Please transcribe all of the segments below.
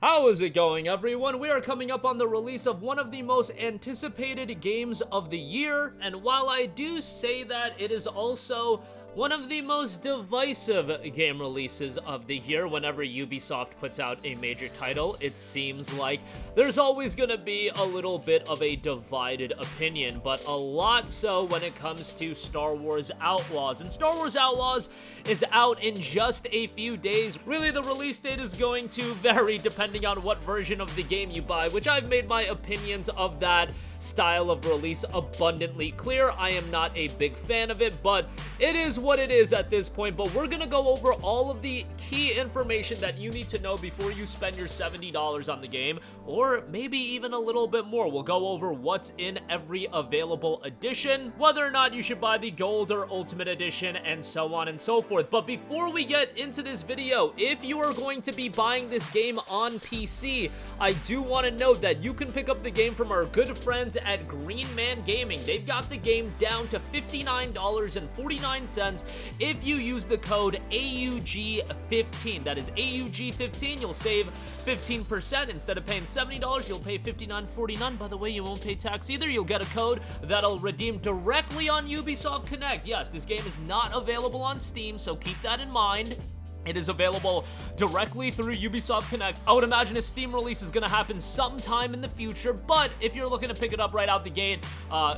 How is it going, everyone? We are coming up on the release of one of the most anticipated games of the year, and while I do say that, it is also one of the most divisive game releases of the year. Whenever Ubisoft puts out a major title, it seems like there's always going to be a little bit of a divided opinion, but a lot so when it comes to Star Wars Outlaws. And Star Wars Outlaws is out in just a few days. Really, the release date is going to vary depending on what version of the game you buy, which I've made my opinions of that style of release abundantly clear. I am not a big fan of it, but it is what it is at this point. But we're gonna go over all of the key information that you need to know before you spend your $70 on the game, or maybe even a little bit more. We'll go over what's in every available edition, whether or not you should buy the gold or ultimate edition, and so on and so forth. But before we get into this video, if you are going to be buying this game on PC, I do want to note that you can pick up the game from our good friends at Green Man Gaming. They've got the game down to $59.49 if you use the code AUG15. That is AUG15. You'll save 15%. Instead of paying $70, you'll pay $59.49. By the way, you won't pay tax either. You'll get a code that'll redeem directly on Ubisoft Connect. Yes, this game is not available on Steam, so keep that in mind. It is available directly through Ubisoft Connect. I would imagine a Steam release is going to happen sometime in the future, but if you're looking to pick it up right out the gate,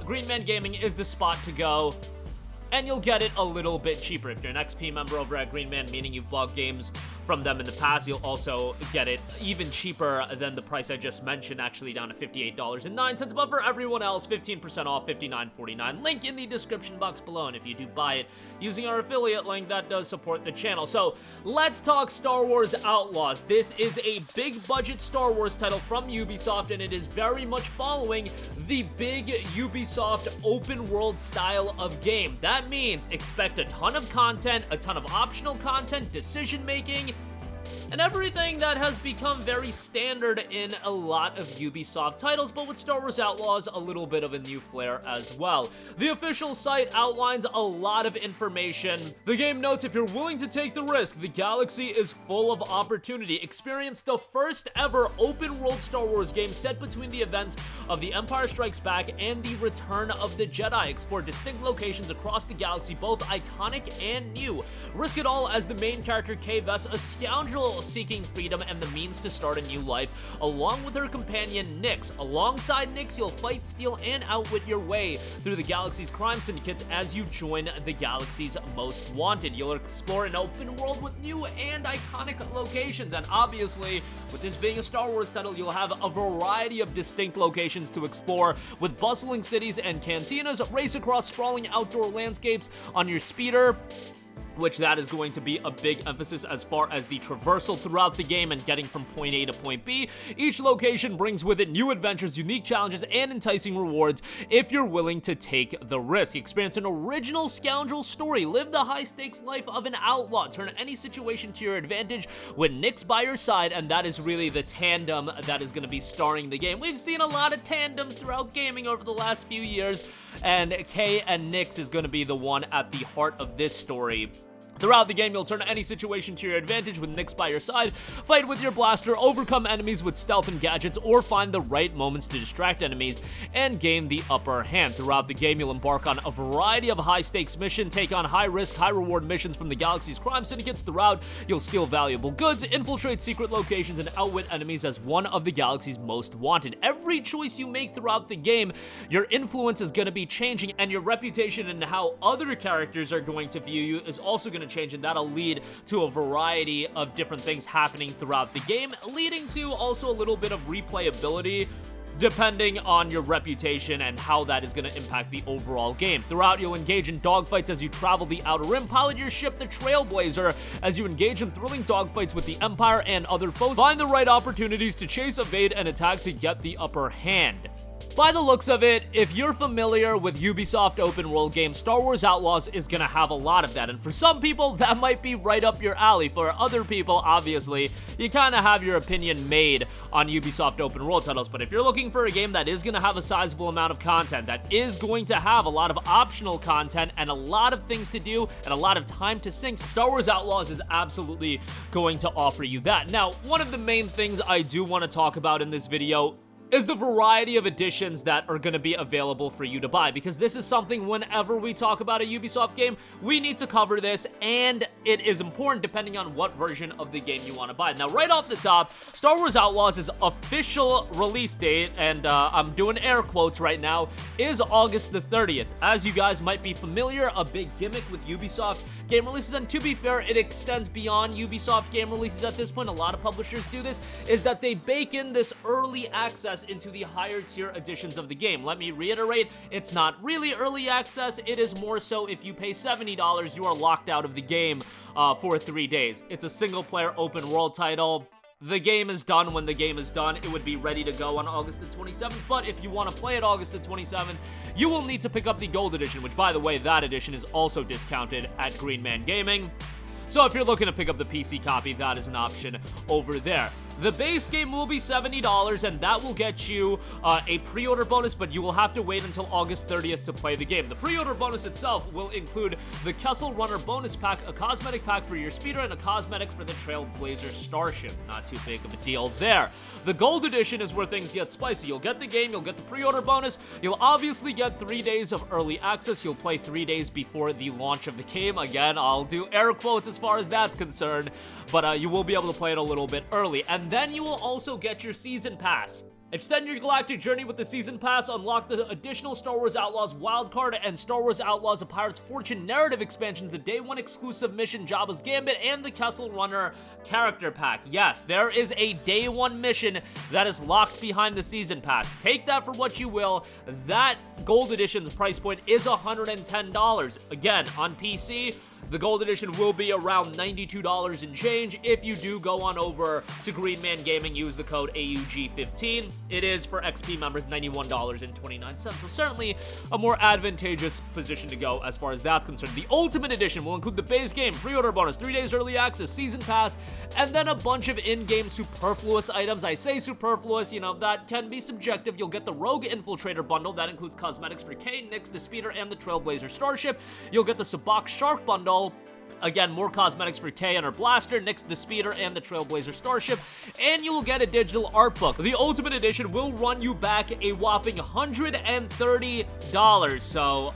Green Man Gaming is the spot to go. And you'll get it a little bit cheaper. If you're an XP member over at Green Man, meaning you've bought games from them in the past, you'll also get it even cheaper than the price I just mentioned, actually down to $58.09. But for everyone else, 15% off, $59.49. Link in the description box below. And if you do buy it using our affiliate link, that does support the channel. So let's talk Star Wars Outlaws. This is a big budget Star Wars title from Ubisoft, and it is very much following the big Ubisoft open world style of game. That means expect a ton of content, a ton of optional content, decision making, and everything that has become very standard in a lot of Ubisoft titles, but with Star Wars Outlaws, a little bit of a new flair as well. The official site outlines a lot of information. The game notes, if you're willing to take the risk, the galaxy is full of opportunity. Experience the first ever open world Star Wars game set between the events of The Empire Strikes Back and The Return of the Jedi. Explore distinct locations across the galaxy, both iconic and new. Risk it all as the main character Kay Vess, a scoundrel seeking freedom and the means to start a new life, along with her companion Nyx. Alongside Nyx, you'll fight, steal, and outwit your way through the galaxy's crime syndicates as you join the galaxy's most wanted. You'll explore an open world with new and iconic locations, and obviously, with this being a Star Wars title, you'll have a variety of distinct locations to explore, with bustling cities and cantinas. Race across sprawling outdoor landscapes on your speeder, which that is going to be a big emphasis as far as the traversal throughout the game and getting from point A to point B. Each location brings with it new adventures, unique challenges, and enticing rewards if you're willing to take the risk. Experience an original scoundrel story. Live the high-stakes life of an outlaw. Turn any situation to your advantage with Nyx by your side, and that is really the tandem that is going to be starring the game. We've seen a lot of tandems throughout gaming over the last few years, and Kay and Nyx is going to be the one at the heart of this story. Throughout the game, you'll turn any situation to your advantage with Nyx by your side, fight with your blaster, overcome enemies with stealth and gadgets, or find the right moments to distract enemies and gain the upper hand. Throughout the game, you'll embark on a variety of high-stakes missions, take on high-risk, high-reward missions from the galaxy's crime syndicates. Throughout, you'll steal valuable goods, infiltrate secret locations, and outwit enemies as one of the galaxy's most wanted. Every choice you make throughout the game, your influence is going to be changing, and your reputation and how other characters are going to view you is also going to change, and that'll lead to a variety of different things happening throughout the game, leading to also a little bit of replayability depending on your reputation and how that is going to impact the overall game. Throughout, you'll engage in dogfights as you travel the Outer Rim, pilot your ship, the Trailblazer, as you engage in thrilling dogfights with the Empire and other foes. Find the right opportunities to chase, evade, and attack to get the upper hand. By the looks of it, if you're familiar with Ubisoft open world games, Star Wars Outlaws is gonna have a lot of that, and for some people, that might be right up your alley. For other people, obviously, you kind of have your opinion made on Ubisoft open world titles, but if you're looking for a game that is gonna have a sizable amount of content, that is going to have a lot of optional content and a lot of things to do and a lot of time to sink, Star Wars Outlaws is absolutely going to offer you that. Now, one of the main things I do want to talk about in this video is the variety of editions that are going to be available for you to buy, because this is something whenever we talk about a Ubisoft game, we need to cover this, and it is important depending on what version of the game you want to buy. Now, right off the top, Star Wars Outlaws' official release date, and I'm doing air quotes right now, is August the 30th. As you guys might be familiar, a big gimmick with Ubisoft game releases, and to be fair, it extends beyond Ubisoft game releases at this point, a lot of publishers do this, is that they bake in this early access into the higher tier editions of the game. Let me reiterate, it's not really early access, it is more so if you pay $70, you are locked out of the game for 3 days. It's a single player open world title. The game is done when the game is done. It would be ready to go on August the 27th, but if you want to play it August the 27th, you will need to pick up the Gold Edition, which, by the way, that edition is also discounted at Green Man Gaming. So if you're looking to pick up the PC copy, that is an option over there. The base game will be $70, and that will get you a pre-order bonus, but you will have to wait until August 30th to play the game. The pre-order bonus itself will include the Kessel Runner bonus pack, a cosmetic pack for your speeder, and a cosmetic for the Trailblazer Starship. Not too big of a deal there. The Gold Edition is where things get spicy. You'll get the game, you'll get the pre-order bonus, you'll obviously get 3 days of early access, you'll play 3 days before the launch of the game. Again, I'll do air quotes as far as that's concerned, but you will be able to play it a little bit early. And then you will also get your Season Pass. Extend your galactic journey with the Season Pass, unlock the additional Star Wars Outlaws Wildcard and Star Wars Outlaws: A Pirate's Fortune narrative expansions, the Day 1 exclusive mission Jabba's Gambit, and the Kessel Runner character pack. Yes, there is a Day 1 mission that is locked behind the Season Pass. Take that for what you will. That Gold Edition's price point is $110. Again, on PC, the Gold Edition will be around $92 and change. If you do go on over to Green Man Gaming, use the code AUG15. It is, for XP members, $91.29. So certainly a more advantageous position to go as far as that's concerned. The Ultimate Edition will include the base game, pre-order bonus, 3 days early access, Season Pass, and then a bunch of in-game superfluous items. I say superfluous, you know, that can be subjective. You'll get the Rogue Infiltrator bundle. That includes cosmetics for Kay, Nyx, the Speeder, and the Trailblazer Starship. You'll get the Sabak Shark bundle. Again, more cosmetics for Kay and her blaster, Nyx, the Speeder, and the Trailblazer Starship, and you will get a digital art book. The Ultimate Edition will run you back a whopping $130. So,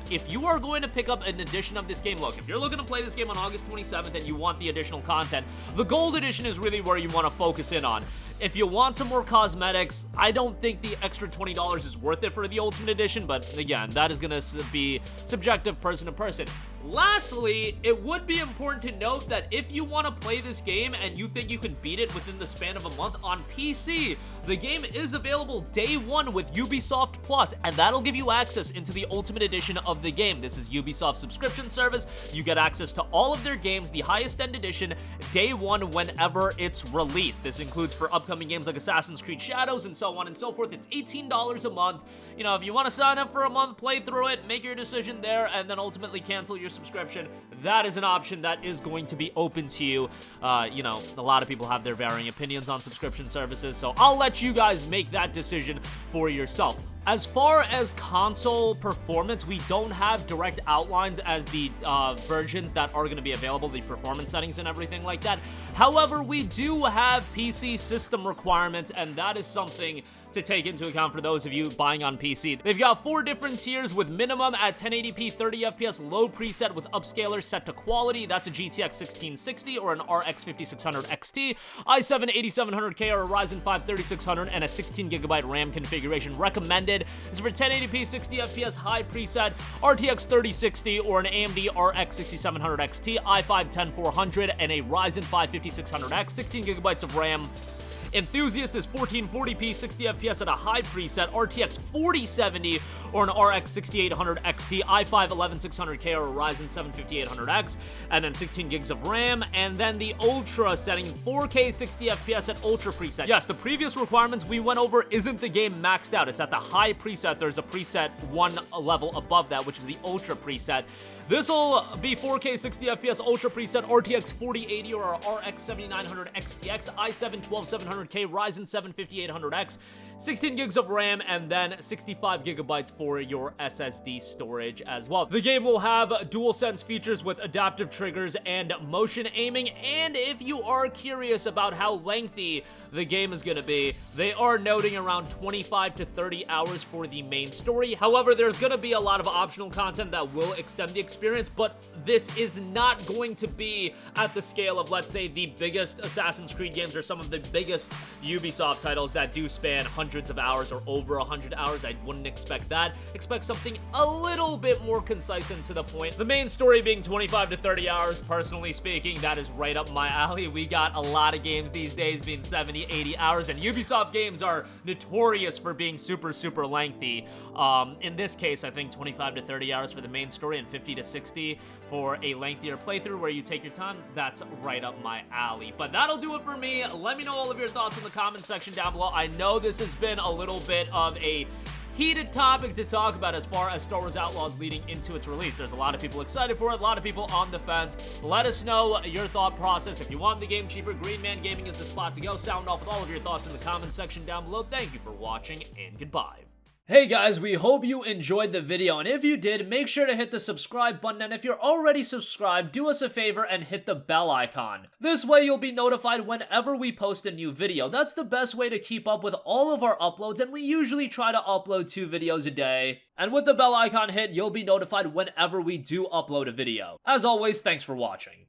if you are going to pick up an edition of this game, look, if you're looking to play this game on August 27th and you want the additional content, the Gold Edition is really where you want to focus in on. If you want some more cosmetics, I don't think the extra $20 is worth it for the Ultimate Edition, but again, that is going to be subjective person to person. Lastly, it would be important to note that if you want to play this game and you think you can beat it within the span of a month on PC, the game is available day 1 with Ubisoft Plus, and that'll give you access into the Ultimate Edition of the game. This is Ubisoft's subscription service. You get access to all of their games, the highest end edition, day 1 whenever it's released. This includes for upcoming games like Assassin's Creed Shadows and so on and so forth. It's $18 a month. You know, if you want to sign up for a month, play through it, make your decision there, and then ultimately cancel your subscription, that is an option that is going to be open to you. You know, a lot of people have their varying opinions on subscription services, so I'll let you guys make that decision for yourself. As far as console performance, we don't have direct outlines as the versions that are going to be available, the performance settings and everything like that. However, we do have PC system requirements, and that is something to take into account for those of you buying on PC. They've got 4 different tiers with minimum at 1080p 30 FPS, low preset with upscaler set to quality. That's a GTX 1660 or an RX 5600 XT, i7 8700K or a Ryzen 5 3600, and a 16GB RAM configuration. Recommended is for 1080p 60 FPS high preset, RTX 3060 or an AMD RX 6700 XT, i5 10400, and a Ryzen 5 5600X, 16GB of RAM, Enthusiast is 1440p, 60 FPS at a high preset, RTX 4070 or an RX 6800 XT, i5 11600K or a Ryzen 7 5800X, and then 16 gigs of RAM, and then the Ultra setting 4K 60 FPS at Ultra preset. Yes, the previous requirements we went over isn't the game maxed out. It's at the high preset. There's a preset one level above that, which is the Ultra preset. This'll be 4K 60 FPS Ultra preset, RTX 4080 or RX 7900 XTX, i7 12700K, Ryzen 7 5800X, 16 gigs of RAM, and then 65 gigabytes for your SSD storage as well. The game will have DualSense features with adaptive triggers and motion aiming, and if you are curious about how lengthy the game is going to be, they are noting around 25 to 30 hours for the main story. However, there's going to be a lot of optional content that will extend the experience, but this is not going to be at the scale of, let's say, the biggest Assassin's Creed games or some of the biggest Ubisoft titles that do span hundreds of hours or over 100 hours. I wouldn't expect that. Expect something a little bit more concise and to the point. The main story being 25 to 30 hours, personally speaking, that is right up my alley. We got a lot of games these days being 70, 80 hours, and Ubisoft games are notorious for being super lengthy. In this case, I think 25 to 30 hours for the main story and 50 to 60 for a lengthier playthrough where you take your time. That's right up my alley. But that'll do it for me. Let me know all of your thoughts in the comment section down below. I know this has been a little bit of a heated topic to talk about as far as Star Wars Outlaws leading into its release. There's a lot of people excited for it, a lot of people on the fence. Let us know your thought process. If you want the game cheaper, Green Man Gaming is the spot to go. Sound off with all of your thoughts in the comment section down below. Thank you for watching, and goodbye. Hey guys, we hope you enjoyed the video, and if you did, make sure to hit the subscribe button, and if you're already subscribed, do us a favor and hit the bell icon. This way you'll be notified whenever we post a new video. That's the best way to keep up with all of our uploads, and we usually try to upload 2 videos a day. And with the bell icon hit, you'll be notified whenever we do upload a video. As always, thanks for watching.